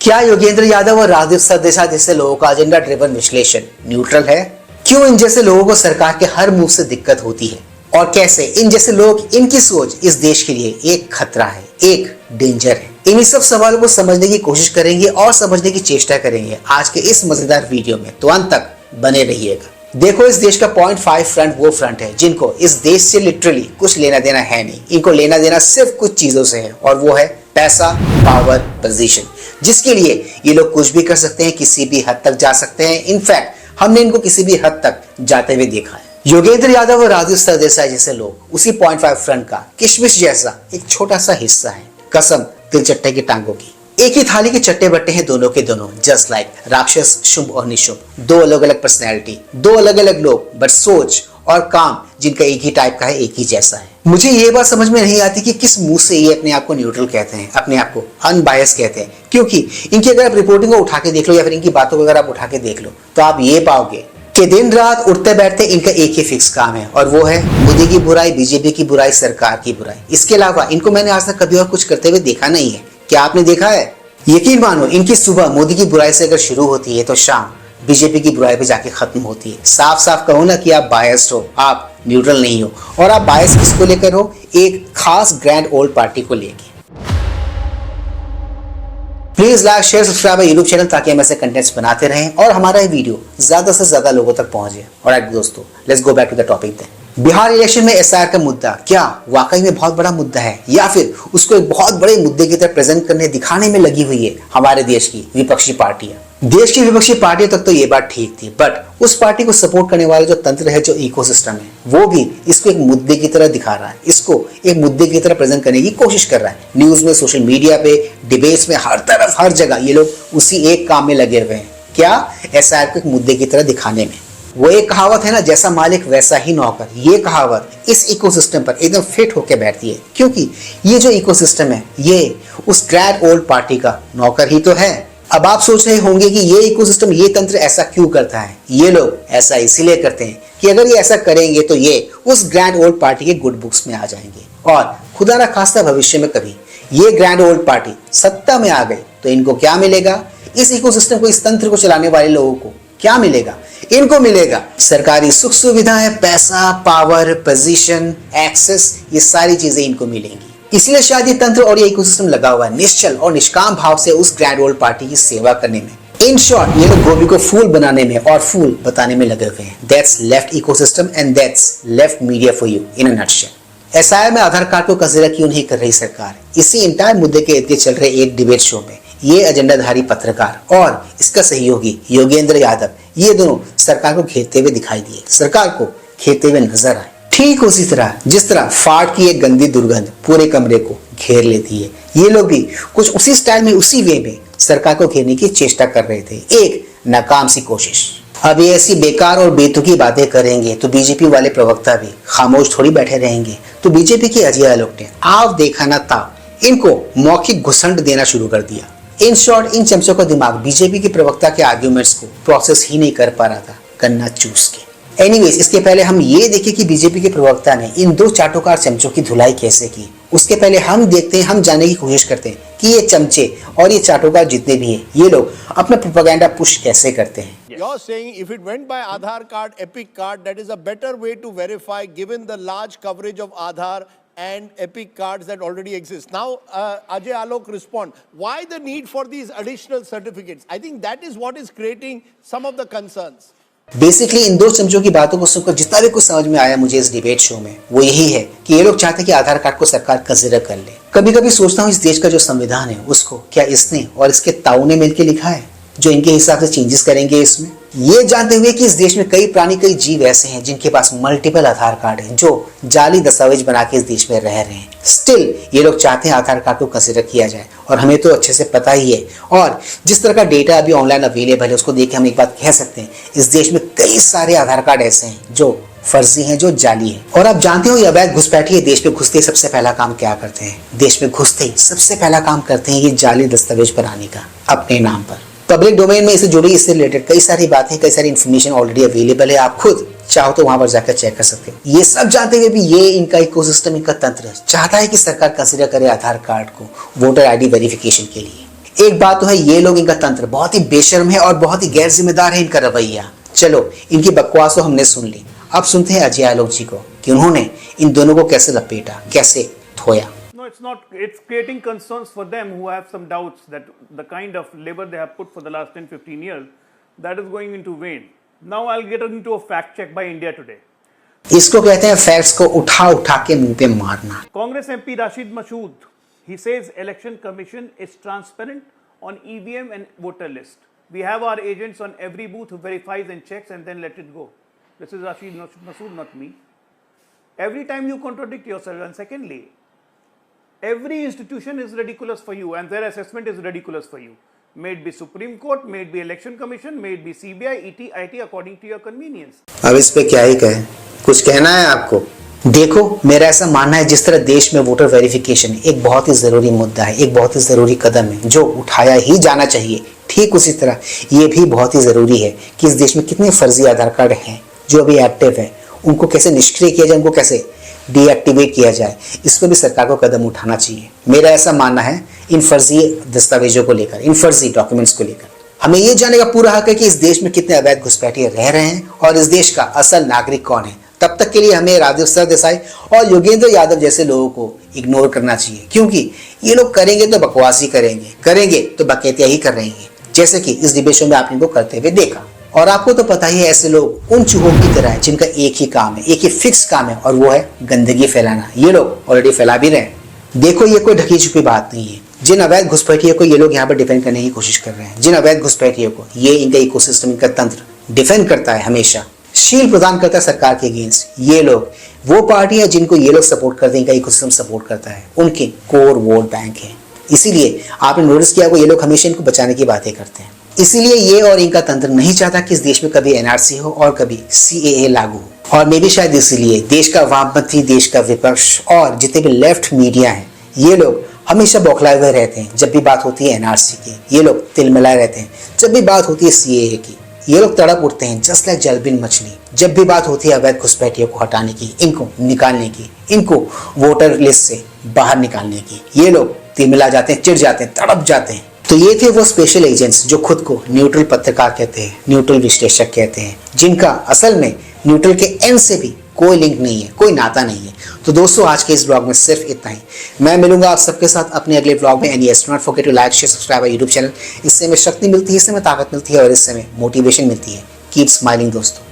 क्या योगेंद्र यादव और राजीव सरदेसाई जैसे लोगों का एजेंडा ड्रिवन विश्लेषण न्यूट्रल है? क्यों इन जैसे लोगों को सरकार के हर मूव से दिक्कत होती है और कैसे इन जैसे लोग, इनकी सोच इस देश के लिए एक खतरा है, एक डेंजर है? इन्हीं सब सवालों को समझने की कोशिश करेंगे और समझने की चेष्टा करेंगे आज के इस मजेदार वीडियो में, तो अंत तक बने रहिएगा। देखो, इस देश का पॉइंट 5 फ्रंट वो फ्रंट है जिनको इस देश से लिटरली कुछ लेना देना है नहीं। इनको लेना देना सिर्फ कुछ चीजों से है और वो है पैसा, पावर, पोजीशन, जिसके लिए ये लोग कुछ भी कर सकते हैं, किसी भी हद तक जा सकते हैं। इनफैक्ट हमने इनको किसी भी हद तक जाते हुए देखा है। योगेंद्र यादव और राजीव सरदेसाई जैसे लोग उसी पॉइंट 5 फ्रंट का किशमिश जैसा एक छोटा सा हिस्सा है। कसम तिल चट्टे की टांगों की। एक ही थाली के चट्टे बट्टे हैं दोनों के दोनों, जस्ट लाइक राक्षस शुंभ और निशुंभ। दो अलग अलग पर्सनैलिटी, दो अलग अलग लोग, बट सोच और काम जिनका एक ही टाइप का है, एक ही जैसा है। मुझे ये बात समझ में नहीं आती कि किस मुंह से ये अपने आप को न्यूट्रल कहते हैं, अपने आप को अनबायस कहते हैं। क्योंकि इनकी अगर आप रिपोर्टिंग को उठा के देख लो या फिर इनकी बातों को अगर आप उठा के देख लो तो आप ये पाओगे कि दिन रात उठते बैठते इनका एक ही फिक्स काम है और वो है मोदी की बुराई, बीजेपी की बुराई, सरकार की बुराई। इसके अलावा इनको मैंने आज तक कभी और कुछ करते हुए देखा नहीं है। क्या आपने देखा है? यकीन मानो, इनकी सुबह मोदी की बुराई से अगर शुरू होती है तो शाम बीजेपी की बुराई पे जाके खत्म होती है। साफ साफ कहो ना कि आप बायस्ड हो, आप न्यूट्रल नहीं हो। और आप बायस किसको लेकर हो? एक खास ग्रैंड ओल्ड पार्टी को लेकर। Please like, share, subscribe YouTube channel ताकि हम ऐसे कंटेंट्स बनाते रहें और हमारा ये वीडियो ज्यादा से ज्यादा लोगों तक पहुंचे। और दोस्तों, let's go back to the topic then. Bihar election में एसआईआर का मुद्दा क्या वाकई में बहुत बड़ा मुद्दा है या फिर उसको एक बहुत बड़े मुद्दे की तरह प्रेजेंट करने दिखाने में लगी हुई है हमारे देश की विपक्षी पार्टियां? देश की विपक्षी पार्टियों तक तो ये बात ठीक थी, बट उस पार्टी को सपोर्ट करने वाला जो तंत्र है, जो इकोसिस्टम है, वो भी इसको एक मुद्दे की तरह दिखा रहा है, इसको एक मुद्दे की तरह प्रेजेंट करने की कोशिश कर रहा है। न्यूज में, सोशल मीडिया पे, डिबेट्स में, हर तरफ, हर जगह ये लोग उसी एक काम में लगे हुए हैं। क्या? एसआईआर को एक मुद्दे की तरह दिखाने में। वो एक कहावत है ना, जैसा मालिक वैसा ही नौकर। ये कहावत इस इकोसिस्टम पर एकदम फिट होकर बैठती है, क्योंकि ये जो इकोसिस्टम है ये उस ग्रैंड ओल्ड पार्टी का नौकर ही तो है। अब आप सोच रहे होंगे कि ये इकोसिस्टम, ये तंत्र ऐसा क्यों करता है? ये लोग ऐसा इसीलिए करते हैं कि अगर ये ऐसा करेंगे तो ये उस ग्रैंड ओल्ड पार्टी के गुड बुक्स में आ जाएंगे और खुदा ना खास्ता भविष्य में कभी ये ग्रैंड ओल्ड पार्टी सत्ता में आ गई तो इनको क्या मिलेगा? इस इकोसिस्टम को, इस तंत्र को चलाने वाले लोगों को क्या मिलेगा? इनको मिलेगा सरकारी सुख सुविधाएं, पैसा, पावर, पोजीशन, एक्सेस, ये सारी चीजें इनको मिलेंगी। इसलिए शायद ये तंत्र और ये इकोसिस्टम लगा हुआ है निश्चल और निष्काम भाव से उस ग्रैंड ओल्ड पार्टी की सेवा करने में। इन शॉर्ट, ये लोग गोभी को फूल बनाने में और फूल बताने में लगे हुए हैं। That's left ecosystem and that's left media for you in a nutshell. SIR में आधार कार्ड को कंसीडर क्यों नहीं कर रही सरकार? इसी इंटायर मुद्दे के इर्द चल रहे एक डिबेट शो में ये एजेंडाधारी पत्रकार और इसका सहयोगी योगेंद्र यादव, ये दोनों सरकार को घेरते हुए दिखाई दिए, सरकार को घेरते हुए नजर आए। ठीक उसी तरह जिस तरह फाड़ की एक गंदी दुर्गंध पूरे कमरे को घेर लेती है, ये लोग भी कुछ उसी स्टाइल में, उसी वे में सरकार को घेरने की चेष्टा कर रहे थे। एक नाकाम सी कोशिश। अब ये ऐसी बेकार और बेतुकी बातें करेंगे तो बीजेपी वाले प्रवक्ता भी खामोश थोड़ी बैठे रहेंगे। तो बीजेपी के अजय आलोक ने आप देखा ना था इनको मौखिक घुसंड देना शुरू कर दिया। इन शॉर्ट, इन चमचों का दिमाग बीजेपी के प्रवक्ता के आर्ग्यूमेंट्स को प्रोसेस ही नहीं कर पा रहा था, गन्ना चूस के। एनीवेज, इसके पहले हम ये देखें कि बीजेपी के प्रवक्ता ने इन दो चाटोकार चमचों की धुलाई कैसे की। उसके पहले हम देखते हैं, हम जानने की कोशिश करते हैं कि ये चमचे और ये चाटोकार जितने भी हैं, ये लोग अपना प्रोपेगेंडा पुश कैसे करते हैं। You're saying if it went by Aadhaar card, Epic card, that is a better way to verify given the large coverage of Aadhaar and Epic cards that already exist. Now, Ajay Alok respond, why the need for these additional certificates? I think that is what is creating some of the concerns. Basically इन दो चमचों की बातों को सुनकर जितना भी कुछ समझ में आया मुझे इस डिबेट शो में, वो यही है कि ये लोग चाहते हैं कि आधार कार्ड को सरकार कंसीडर कर ले। कभी कभी सोचता हूँ इस देश का जो संविधान है उसको क्या इसने और इसके ताऊ ने मिलकर लिखा है जो इनके हिसाब से चेंजेस करेंगे इसमें, ये जानते हुए कि इस देश में कई प्राणी, कई जीव ऐसे हैं जिनके पास मल्टीपल आधार कार्ड हैं, जो जाली दस्तावेज बना के इस देश में रह रहे हैं। स्टिल ये लोग चाहते हैं आधार कार्ड को कंसीडर किया जाए और हमें तो अच्छे से पता ही है। और जिस तरह का डेटा अभी ऑनलाइन अवेलेबल है उसको देख के हम एक बात कह सकते हैं, इस देश में कई सारे आधार कार्ड ऐसे हैं जो फर्जी हैं, जो जाली हैं। और आप जानते हो ये अवैध घुसपैठिए देश में घुसते ही सबसे पहला काम क्या करते हैं? देश में घुसते ही सबसे पहला काम करते हैं ये जाली दस्तावेज बनाने का अपने नाम पर। पब्लिक डोमेन में इसे जुड़ी, इससे रिलेटेड कई सारी बातें, कई सारी इन्फॉर्मेशन ऑलरेडी अवेलेबल है, आप खुद चाहो तो वहां पर जाकर चेक कर सकते हैं। ये सब जानते हुए भी ये इनका इकोसिस्टम, इनका तंत्र चाहता है कि सरकार कंसीडर करे आधार कार्ड को वोटर आईडी वेरिफिकेशन के लिए। एक बात तो है, ये लोग, इनका तंत्र बहुत ही बेशर्म है और बहुत ही गैर जिम्मेदार है इनका रवैया। चलो, इनकी बकवास तो हमने सुन ली, अब सुनते हैं अजय आलोक जी को कि उन्होंने इन दोनों को कैसे लपेटा, कैसे धोया। No, it's not. It's creating concerns for them who have some doubts that the kind of labor they have put for the last 10-15 years, that is going into vain. Now I'll get into a fact check by India Today. इसको कहते हैं facts को उठा उठा के मुंह पे मारना। Congress MP Rashid Mashood, he says Election Commission is transparent on EVM and voter list. We have our agents on every booth who verifies and checks and then let it go. This is Rashid Mashood, not me. Every time you contradict yourself, and secondly, every institution is ridiculous for you and their assessment is ridiculous for you. May it be Supreme Court, may it be Election Commission, may it be CBI, ET, IT according to your convenience. अब इस पे क्या ही कहें, कुछ कहना है आपको? देखो, मेरा ऐसा मानना है, जिस तरह देश में वोटर वेरिफिकेशन एक बहुत ही जरूरी मुद्दा है, एक बहुत ही जरूरी कदम है जो उठाया ही जाना चाहिए, ठीक उसी तरह ये भी बहुत ही जरूरी है कि इस देश में कितने फर्जी आधार कार्ड हैं जो अभी एक्टिव है, उनको कैसे निष्क्रिय किया जाए, उनको कैसे डीएक्टिवेट किया जाए, इस पर भी सरकार को कदम उठाना चाहिए। मेरा ऐसा मानना है, इन फर्जी दस्तावेजों को लेकर, इन फर्जी डॉक्यूमेंट्स को लेकर हमें ये जानने का पूरा हक है कि इस देश में कितने अवैध घुसपैठिए रह रहे हैं और इस देश का असल नागरिक कौन है। तब तक के लिए हमें राजीव सरदेसाई और योगेंद्र यादव जैसे लोगों को इग्नोर करना चाहिए, क्योंकि ये लोग करेंगे तो बकवास ही करेंगे तो बकैतिया ही कर रहेंगे, जैसे कि इस डिबेट शो में आपने इनको करते हुए देखा। और आपको तो पता ही है, ऐसे लोग उन चूहों की तरह है जिनका एक ही काम है, एक ही फिक्स काम है, और वो है गंदगी फैलाना। ये लोग ऑलरेडी फैला भी रहे हैं। देखो, ये कोई ढकी छुपी बात नहीं है। जिन अवैध घुसपैठियों को ये लोग यहाँ पर डिफेंड करने की कोशिश कर रहे हैं, जिन अवैध घुसपैठियों को ये इनका इकोसिस्टम, इनका तंत्र डिफेंड करता है, हमेशा शील्ड प्रदान करता है सरकार के अगेंस्ट, ये लोग वो पार्टी है जिनको ये लोग सपोर्ट करते हैं, इनका इकोसिस्टम सपोर्ट करता है, उनके कोर वोट बैंक है। इसीलिए आपने नोटिस किया होगा, ये लोग हमेशा इनको बचाने की बातें करते हैं। इसीलिए ये और इनका तंत्र नहीं चाहता कि इस देश में कभी एनआरसी हो और कभी सीएए लागू हो। और मे भी शायद इसीलिए देश का वामपंथी, देश का विपक्ष और जितने भी लेफ्ट मीडिया है, ये लोग हमेशा बौखलाए हुए रहते हैं जब भी बात होती है एनआरसी की। ये लोग तिलमिलाए रहते हैं जब भी बात होती है सीएए की। ये लोग तड़प उठते हैं जस्ट लाइक जलबिन मछली जब भी बात होती है अवैध घुसपैठियों को हटाने की, इनको निकालने की, इनको वोटर लिस्ट से बाहर निकालने की। ये लोग तिलमिला जाते हैं, चिढ़ जाते हैं, तड़प जाते हैं। तो ये थे वो स्पेशल एजेंट्स जो खुद को न्यूट्रल पत्रकार कहते हैं, न्यूट्रल विश्लेषक कहते हैं, जिनका असल में न्यूट्रल के एन से भी कोई लिंक नहीं है, कोई नाता नहीं है। तो दोस्तों, आज के इस ब्लॉग में सिर्फ इतना ही। मैं मिलूंगा आप सबके साथ अपने अगले ब्लॉग में। And yes, do not forget to like, share, subscribe our YouTube channel. इससे हमें शक्ति मिलती है, इससे हमें ताकत मिलती है और इससे हमें मोटिवेशन मिलती है। कीप स्माइलिंग दोस्तों।